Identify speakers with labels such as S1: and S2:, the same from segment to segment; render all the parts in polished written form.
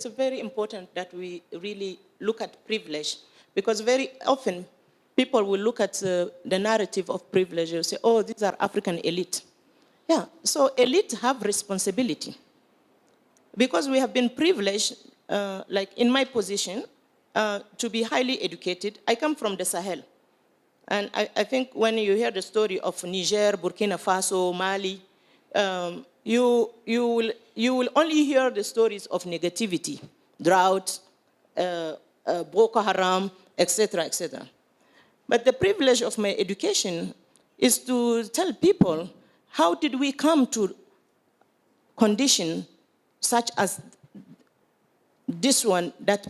S1: it's very important that we really look at privilege, because very often people will look at the narrative of privilege and say, oh, these are African elite. Yeah, so elite have responsibility. Because we have been privileged, like in my position, to be highly educated. I come from the Sahel. And I think when you hear the story of Niger, Burkina Faso, Mali, you will only hear the stories of negativity, drought, Boko Haram, etc., etc. But the privilege of my education is to tell people, how did we come to condition such as this one that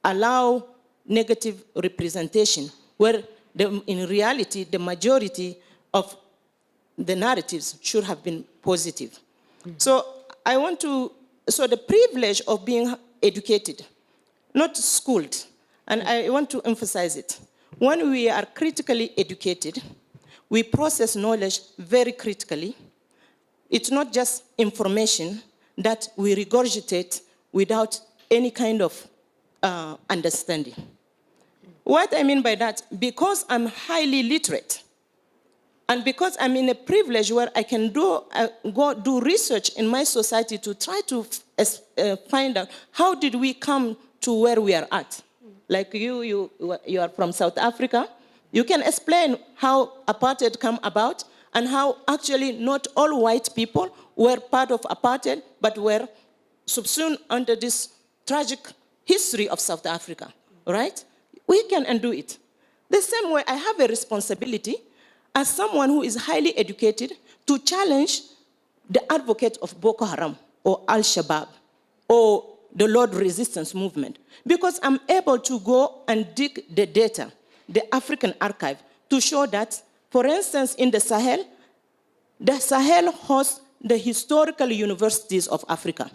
S1: allow negative representation, where in reality, the majority of the narratives should have been positive. Mm-hmm. So the privilege of being educated, not schooled, and I want to emphasize it. When we are critically educated, we process knowledge very critically. It's not just information that we regurgitate without any kind of understanding. What I mean by that, because I'm highly literate, and because I'm in a privilege where I can go do research in my society to try to find out how did we come to where we are at. Like you are from South Africa. You can explain how apartheid came about and how actually not all white people were part of apartheid, but were subsumed under this tragic history of South Africa, right? We can undo it. The same way I have a responsibility as someone who is highly educated to challenge the advocate of Boko Haram or Al-Shabaab or the Lord Resistance Movement, because I'm able to go and dig the data, the African archive, to show that, for instance, in the Sahel hosts the historical universities of Africa.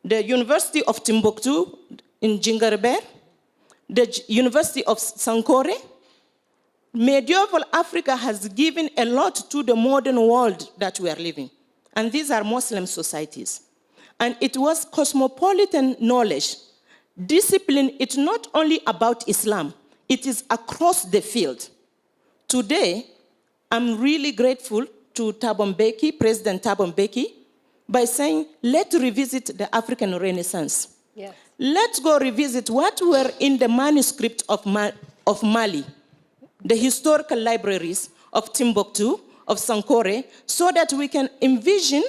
S1: The University of Timbuktu in Jingarebe, the University of Sankore. Medieval Africa has given a lot to the modern world that we are living. And these are Muslim societies. And it was cosmopolitan knowledge. Discipline, it's not only about Islam, it is across the field. Today, I'm really grateful to Thabo Mbeki, President Thabo Mbeki, by saying, let's revisit the African Renaissance. Yes. Let's go revisit what were in the manuscript of Mali, the historical libraries of Timbuktu, of Sankore, so that we can envision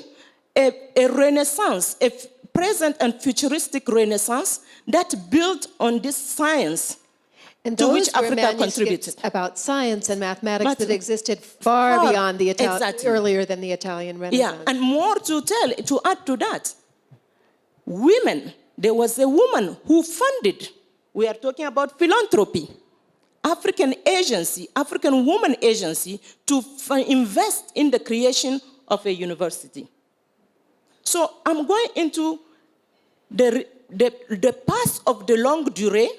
S1: a renaissance, a present and futuristic renaissance that built on this science,
S2: and
S1: to
S2: those
S1: which Africa contributed.
S2: About science and mathematics that existed far beyond the earlier than the Italian Renaissance.
S1: Yeah, and more to add to that, women. There was a woman who funded, we are talking about philanthropy, African Woman Agency, to invest in the creation of a university. So I'm going into the past of the longue durée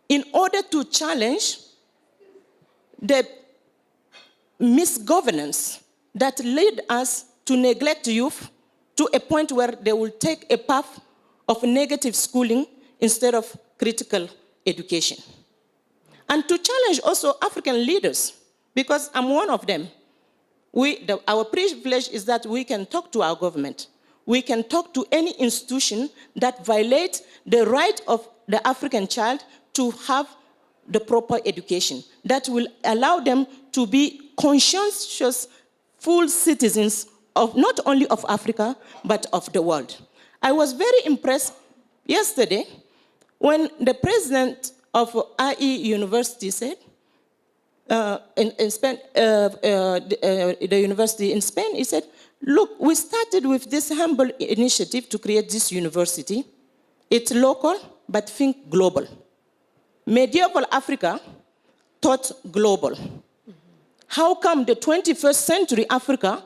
S1: in order to challenge the misgovernance that led us to neglect youth to a point where they will take a path of negative schooling instead of critical education. And to challenge also African leaders, because I'm one of them. Our privilege is that we can talk to our government. We can talk to any institution that violates the right of the African child to have the proper education that will allow them to be conscientious, full citizens of not only of Africa, but of the world. I was very impressed yesterday when the president of IE University said, in Spain, the university in Spain, he said, look, we started with this humble initiative to create this university. It's local, but think global. Medieval Africa thought global. How come the 21st century Africa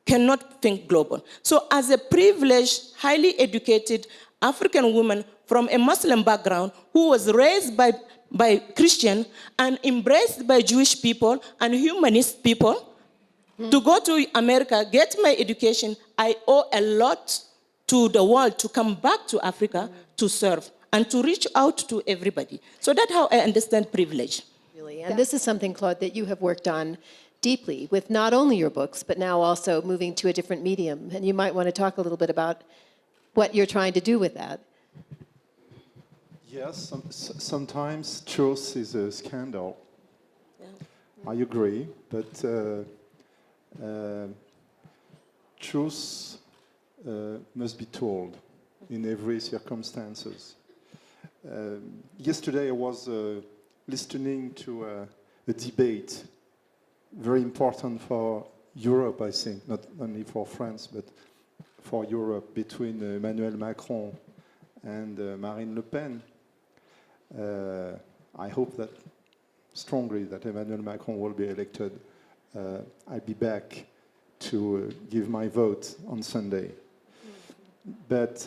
S1: cannot think global? So as a privileged, highly educated African woman from a Muslim background who was raised by Christian and embraced by Jewish people and humanist people, to go to America, get my education, I owe a lot to the world to come back to Africa to serve and to reach out to everybody. So that's how I understand privilege.
S2: Really, and this is something, Claude, that you have worked on deeply with not only your books, but now also moving to a different medium. And you might want to talk a little bit about what you're trying to do with that.
S3: Yes, sometimes truth is a scandal. I agree, but truth must be told in every circumstances. Yesterday I was listening to a debate, very important for Europe, I think, not only for France, but for Europe, between Emmanuel Macron and Marine Le Pen. I hope that strongly that Emmanuel Macron will be elected. I'll be back to give my vote on Sunday. But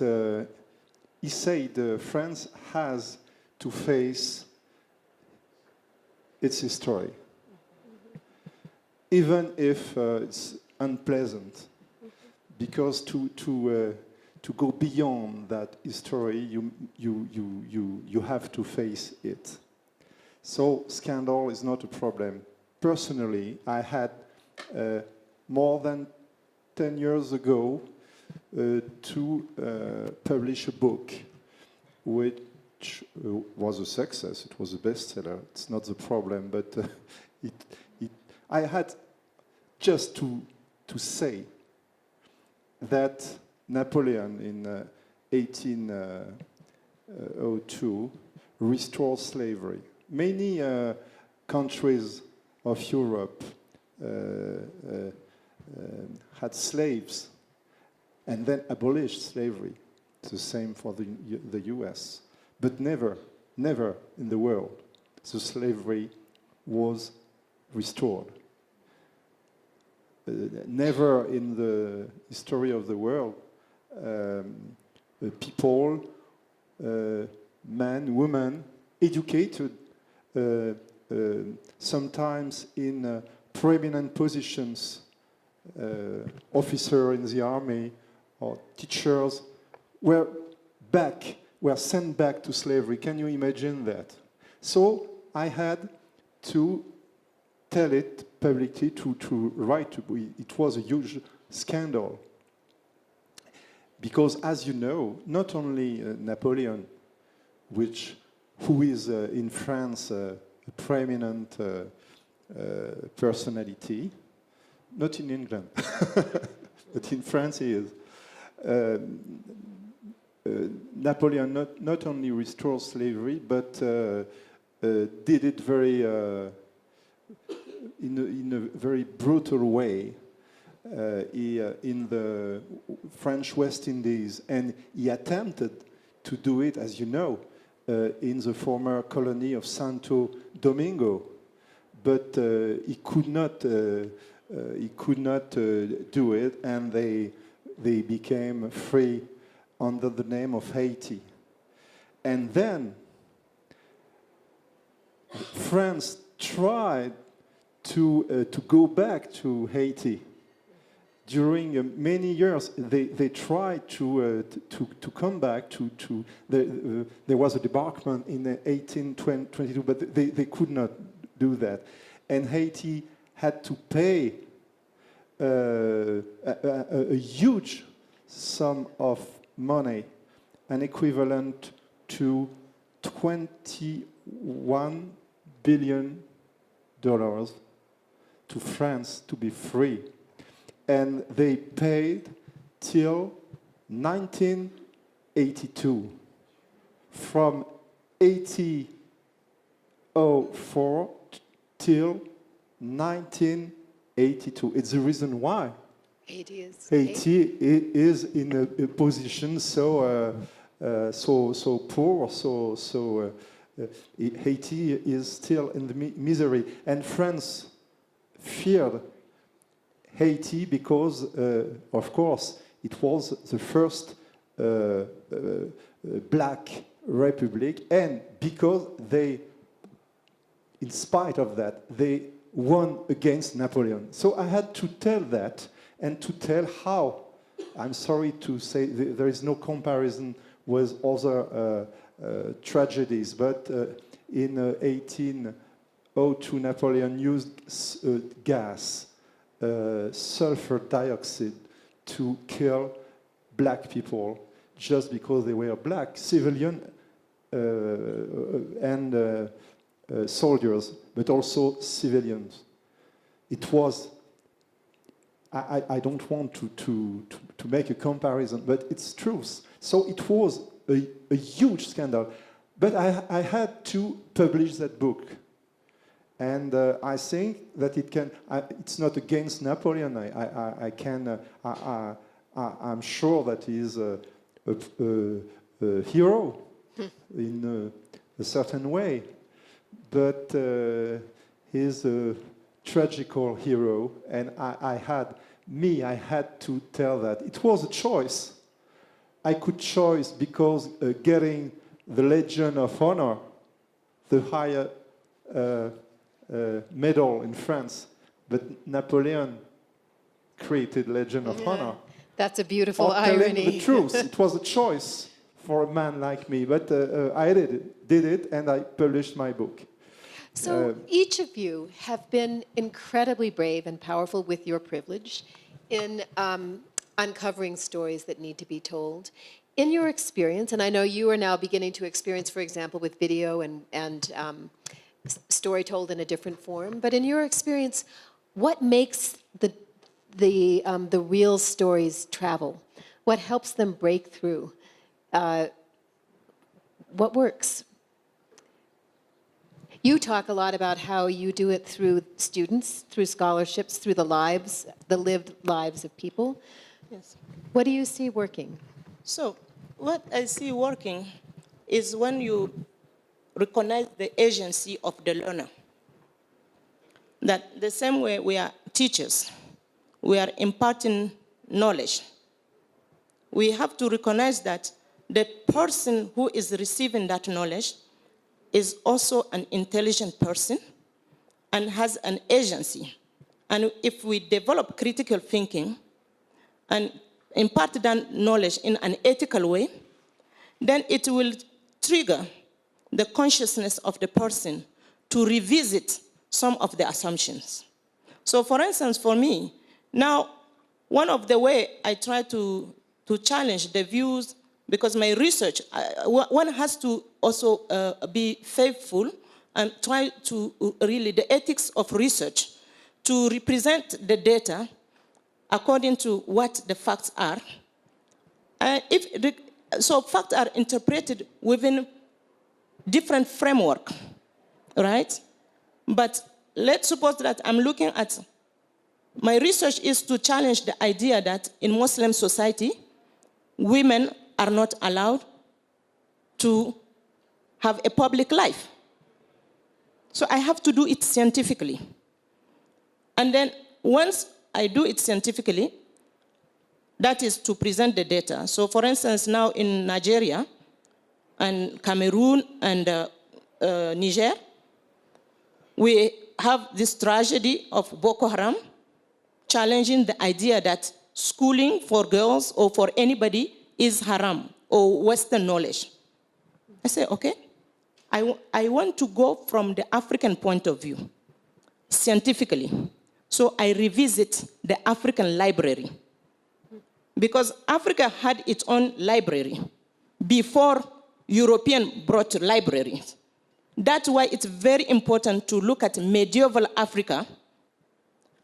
S3: he said France has to face its history, even if it's unpleasant, because to go beyond that history, you have to face it. So scandal is not a problem. Personally, I had more than 10 years ago to publish a book which was a success. It was a bestseller. It's not the problem, but I had just to say that Napoleon in 1802 restored slavery. Many countries of Europe had slaves and then abolished slavery. It's the same for the US. But never in the world the slavery was restored. Never in the history of the world people, men, women, educated, sometimes in prominent positions, officer in the army or teachers, were sent back to slavery. Can you imagine that? So I had to tell it publicly, to write. It was a huge scandal. Because, as you know, not only Napoleon, who is in France a prominent personality, not in England, but in France he is. Napoleon not only restored slavery, but did it in a very brutal way. In the French West Indies, and he attempted to do it, as you know, in the former colony of Santo Domingo, but he could not do it, and they became free under the name of Haiti. And then France tried to go back to Haiti. During many years, they tried to come back to there was a debarkment in 1822, but they could not do that. And Haiti had to pay a huge sum of money, an equivalent to $21 billion to France to be free. And they paid till 1982. From 1804 till 1982. It's the reason why Haiti is in a position so poor, Haiti is still in the misery. And France feared Haiti because, of course, it was the first black republic, and because they, in spite of that, they won against Napoleon. So I had to tell that, and to tell how I'm sorry to say there is no comparison with other tragedies, but in 1802, Napoleon used gas, sulfur dioxide, to kill black people just because they were black, civilian and soldiers, but also civilians. It was, I don't want to make a comparison, but it's truth. So it was a huge scandal. But I had to publish that book. And I think that it can, it's not against Napoleon. I'm sure that he is a hero in a certain way. But he's a tragical hero, and I had to tell that. It was a choice. I could choose because getting the Legion of Honor, the higher medal in France, but Napoleon created Legion of Honor.
S2: That's a beautiful
S3: Or telling
S2: irony.
S3: the truth. It was a choice for a man like me, but I did it, and I published my book.
S2: So each of you have been incredibly brave and powerful with your privilege in uncovering stories that need to be told. In your experience, and I know you are now beginning to experience, for example, with video and story told in a different form, but in your experience, what makes the real stories travel? What helps them break through? What works? You talk a lot about how you do it through students, through scholarships, through the lived lives of people.
S1: Yes.
S2: What do you see working?
S1: So what I see working is when you recognize the agency of the learner. That the same way we are teachers, we are imparting knowledge. We have to recognize that the person who is receiving that knowledge is also an intelligent person and has an agency. And if we develop critical thinking and impart that knowledge in an ethical way, then it will trigger the consciousness of the person to revisit some of the assumptions. So for instance, for me, now, one of the ways I try to challenge the views, because my research, one has to also be faithful and try to really, the ethics of research, to represent the data according to what the facts are. So facts are interpreted within different framework, right? But let's suppose that I'm looking at, my research is to challenge the idea that in Muslim society, women are not allowed to have a public life. So I have to do it scientifically. And then once I do it scientifically, that is to present the data. So for instance, now in Nigeria and Cameroon and Niger, we have this tragedy of Boko Haram challenging the idea that schooling for girls or for anybody is haram or Western knowledge. I say, okay, I want to go from the African point of view, scientifically. So I revisit the African library. Because Africa had its own library before European brought libraries. That's why it's very important to look at medieval Africa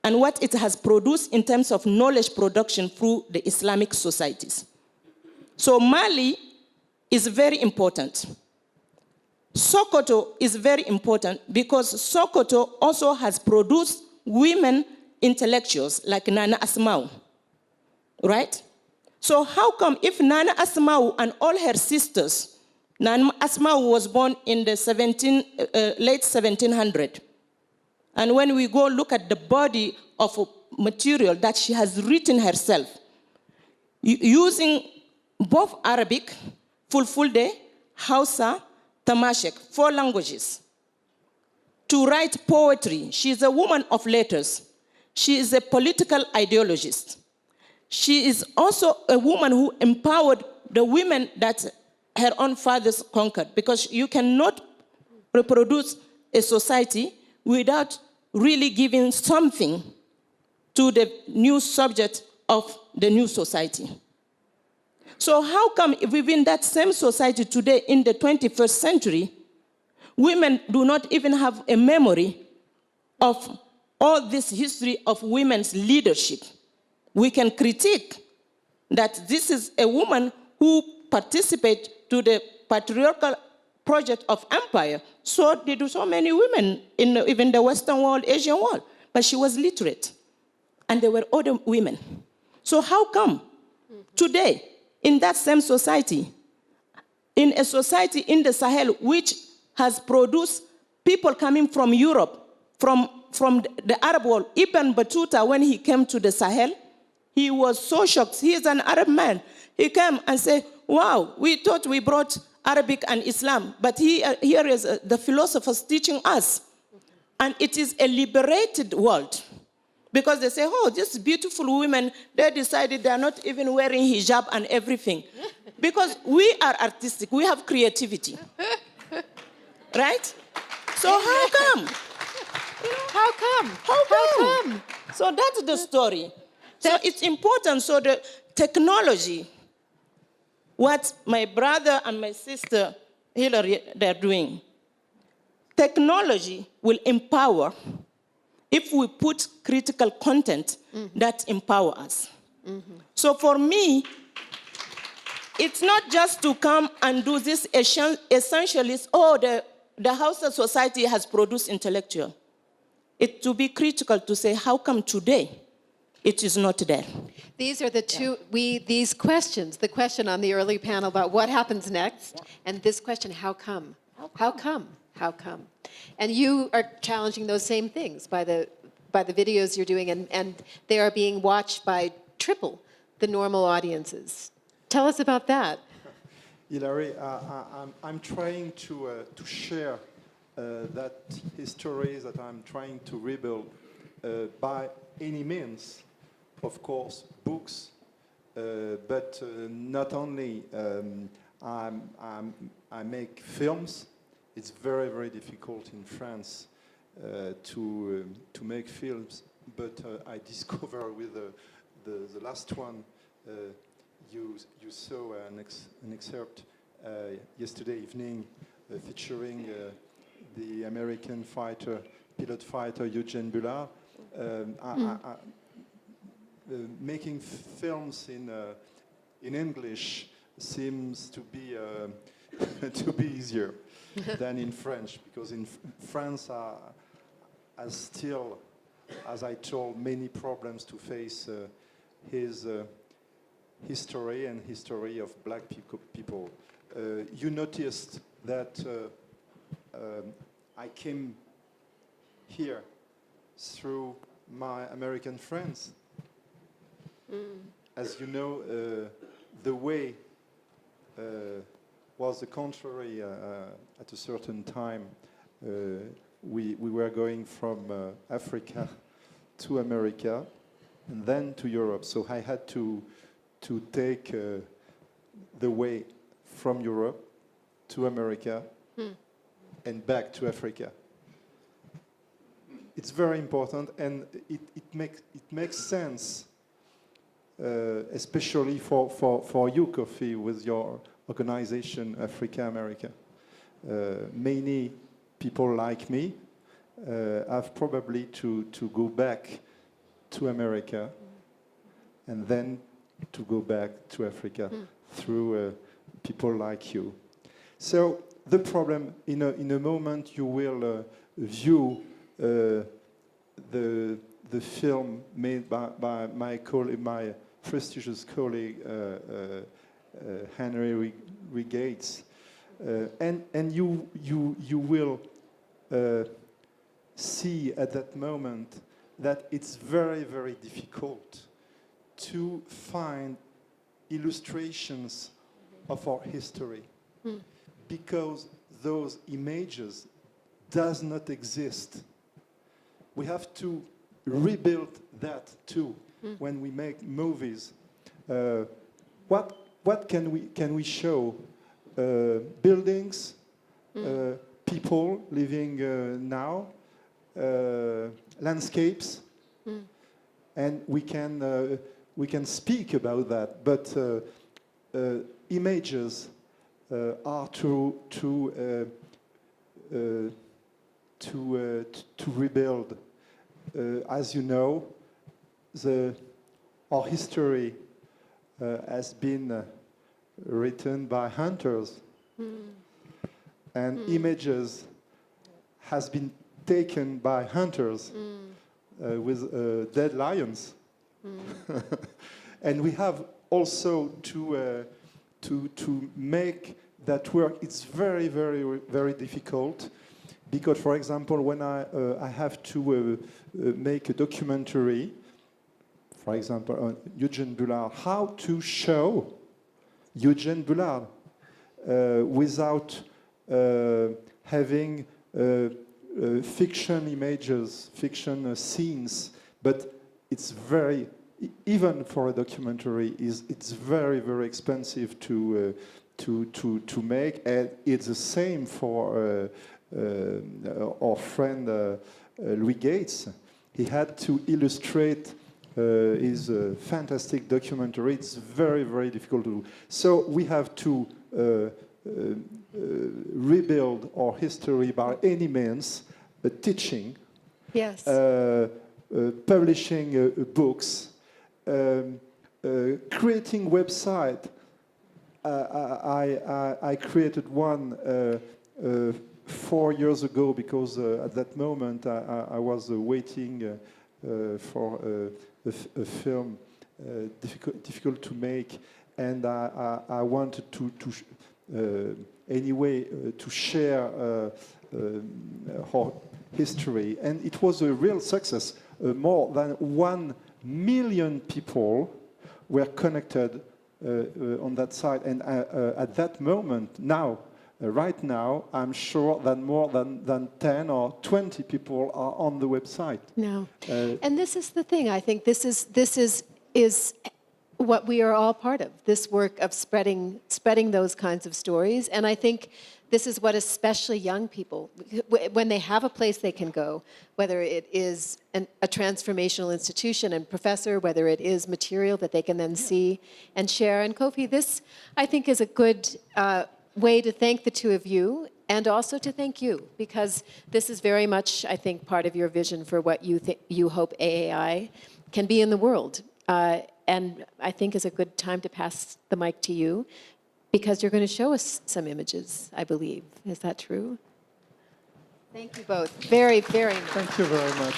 S1: and what it has produced in terms of knowledge production through the Islamic societies. So Mali is very important. Sokoto is very important because Sokoto also has produced women intellectuals like Nana Asmau, right? So how come if Nana Asmau and all her sisters, Nana Asmau was born in the late 1700s, and when we go look at the body of material that she has written herself, using both Arabic, Fulfulde, Hausa, Tamashek, 4 languages, to write poetry. She is a woman of letters. She is a political ideologist. she is also a woman who empowered the women that her own fathers conquered, because you cannot reproduce a society without really giving something to the new subject of the new society. So how come within that same society today, in the 21st century, women do not even have a memory of all this history of women's leadership? We can critique that this is a woman who participated to the patriarchal project of empire. So did so many women in even the Western world, Asian world. But she was literate. And there were other women. So how come today, in that same society, in a society in the Sahel which has produced people coming from Europe, from the Arab world, Ibn Battuta, when he came to the Sahel, he was so shocked. He is an Arab man. He came and said, wow, we thought we brought Arabic and Islam, but here is the philosophers teaching us. And it is a liberated world. Because they say, oh, these beautiful women, they decided they are not even wearing hijab and everything. Because we are artistic, we have creativity. Right? So how come?
S2: How come?
S1: How come? So that's the story. So it's important. So the technology, what my brother and my sister Hilary, they're doing, technology will empower if we put critical content that empower us. So for me, it's not just to come and do this essentialist, oh, the Hausa society has produced intellectual. It's to be critical to say, how come today it is not there?
S2: These are the two, these questions, the question on the early panel about what happens next, and this question, how come? How come? How come? And you are challenging those same things by the videos you're doing, and they are being watched by triple the normal audiences. Tell us about that.
S3: Hilary, I'm trying to share that history that I'm trying to rebuild by any means. Of course, books, but not only. I make films. It's very, very difficult in France to make films, but I discover with the last one, you saw an excerpt yesterday evening featuring the American pilot fighter Eugene Bullard. Making films in English seems to be easier than in French, because in France has still, as I told, many problems to face his history and history of black people. You noticed that I came here through my American friends. As you know, the way was the contrary at a certain time. We were going from Africa to America and then to Europe. So I had to take the way from Europe to America and back to Africa. It's very important, and it makes sense, especially for you, Kofi, with your organization, Africa America. Many people like me have probably to go back to America and then to go back to Africa through people like you. So the problem, in a moment, you will view the film made by my prestigious colleague Henry Gates, and you will see at that moment that it's very, very difficult to find illustrations of our history because those images does not exist. We have to rebuild that too when we make movies what can we show? Buildings, people living now, landscapes, and we can speak about that. But images are to rebuild. As you know, our history has been written by hunters, and images has been taken by hunters with dead lions. And we have also to make that work. It's very, very, very difficult, because, for example, when I have to make a documentary, for example, on Eugene Bullard, how to show Eugene Bullard without having fiction images, fiction scenes, but it's very, even for a documentary, it's very, very expensive to make, and it's the same for our friend Louis Gates. He had to illustrate his fantastic documentary. It's very, very difficult to do. So we have to rebuild our history by any means, teaching,
S2: Yes.
S3: Publishing books, creating website. I created one 4 years ago, because at that moment I was waiting for a film difficult to make, and I wanted to anyway to share our history, and it was a real success. More than 1 million people were connected on that site, and at that moment, now, right now, I'm sure that more than 10 or 20 people are on the website.
S2: No. And this is the thing. I think this is what we are all part of, this work of spreading those kinds of stories. And I think this is what especially young people, when they have a place they can go, whether it is a transformational institution and professor, whether it is material that they can then see and share. And Kofi, this, I think, is a good way to thank the two of you, and also to thank you, because this is very much, I think, part of your vision for what you hope AAI can be in the world. And I think is a good time to pass the mic to you, because you're going to show us some images, I believe. Is that true? Thank you both very, very much.
S3: Thank you very much.